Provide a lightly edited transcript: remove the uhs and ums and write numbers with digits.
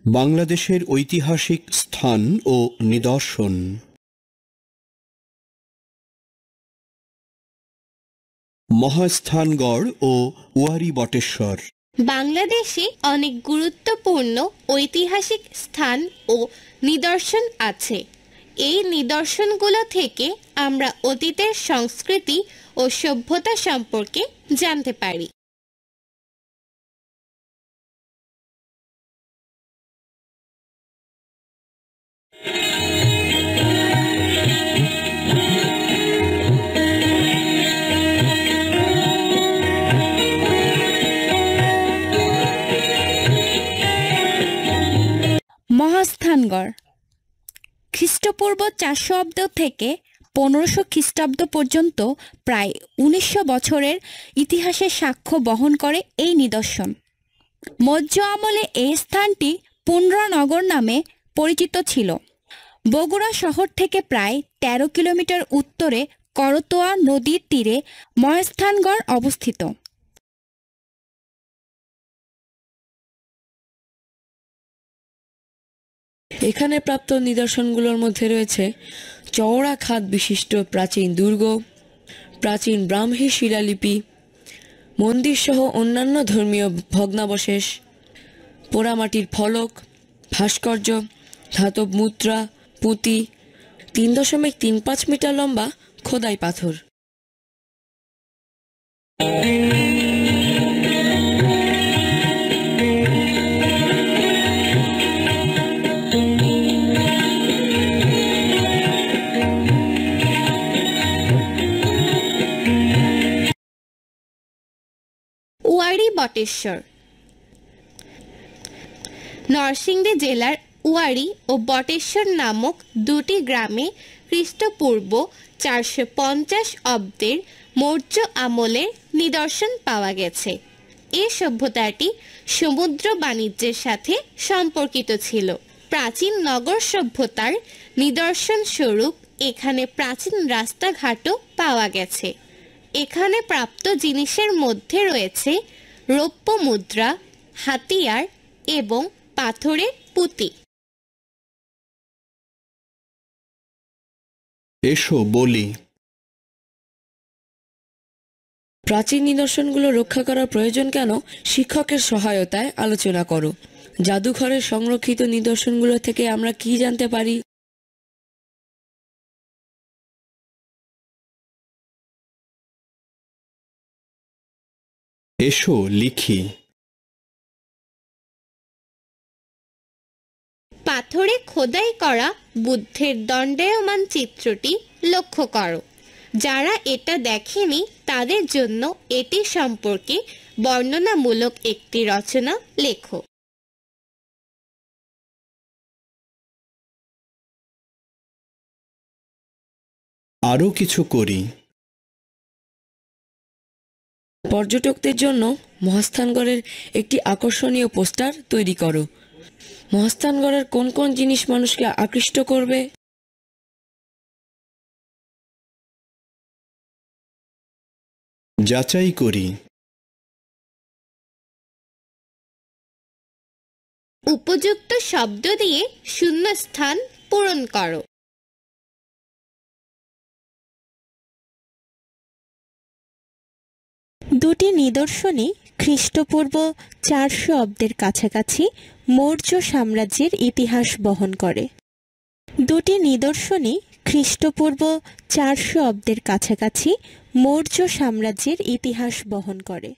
বাংলাদেশের ঐতিহাসিক স্থান ও নিদর্শন। মহাস্থানগড় ও ওয়ারী বটেশ্বর। বাংলাদেশে অনেক গুরুত্বপূর্ণ ঐতিহাসিক স্থান ও নিদর্শন আছে। এই নিদর্শনগুলো থেকে আমরা অতীতের সংস্কৃতি ও সভ্যতা সম্পর্কে জানতে পারি। মহাস্থানগড় খ্রিস্টপূর্ব 400 অব্দ থেকে 1500 খ্রিস্টাব্দ পর্যন্ত প্রায় 1900 বছরের ইতিহাসের সাক্ষ্য বহন করে এই নিদর্শন। মৌর্য আমলে এই স্থানটি পুণ্ড্রনগর নামে পরিচিত ছিল। বগুড়া শহর থেকে প্রায় 13 কিলোমিটার উত্তরে করতোয়া নদীর তীরে মহাস্থানগড় অবস্থিত। এখানে প্রাপ্ত নিদর্শনগুলোর মধ্যে রয়েছে চওড়া খাদ বিশিষ্ট প্রাচীন দুর্গ, প্রাচীন ব্রাহ্মী শিলালিপি, মন্দির সহ অন্যান্য ধর্মীয় ভগ্নাবশেষ, পোড়ামাটির ফলক, ভাস্কর্য, ধাতব মুদ্রা, পুঁতি, 3.35 মিটার লম্বা খোদাই পাথর। ওয়ারী বটেশ্বর নরসিংদী জেলার ওয়ারী ও বটেশ্বর নামক দুটি গ্রামে খ্রিস্টপূর্ব 450 অব্দের মৌর্য আমলের নিদর্শন পাওয়া গেছে। এই সভ্যতাটি সমুদ্র বাণিজ্যের সাথে সম্পর্কিত ছিল। প্রাচীন নগর সভ্যতার নিদর্শন স্বরূপ এখানে প্রাচীন রাস্তাঘাটও পাওয়া গেছে। এখানে প্রাপ্ত জিনিসের মধ্যে রয়েছে রৌপ্য মুদ্রা, হাতিয়ার এবং পাথরের পুঁতি। এসো বলি। প্রাচীন নিদর্শনগুলো রক্ষা করার প্রয়োজন কেন, শিক্ষকের সহায়তায় আলোচনা করো। জাদুঘরের সংরক্ষিত নিদর্শনগুলো থেকে আমরা কি জানতে পারি? এসো লিখি। পাথরে খোদাই করা বুদ্ধের দণ্ডায়মান চিত্রটি লক্ষ্য করো। যারা এটা দেখেনি তাদের জন্য এটি সম্পর্কে বর্ণনামূলক একটি রচনা লেখো। আরো কিছু করি। পর্যটকদের জন্য মহাস্থানগড়ের একটি আকর্ষণীয় পোস্টার তৈরি করো। মহাস্থানগড়ের কোন কোন জিনিস মানুষকে আকৃষ্ট করবে? যাচাই করি। উপযুক্ত শব্দ দিয়ে শূন্যস্থান পূরণ করো। দুটি নিদর্শনই খ্রিস্টপূর্ব 400 অব্দের কাছাকাছি মৌর্য সাম্রাজ্যের ইতিহাস বহন করে। দুটি নিদর্শনই খ্রিস্টপূর্ব 400 অব্দের কাছাকাছি মৌর্য সাম্রাজ্যের ইতিহাস বহন করে।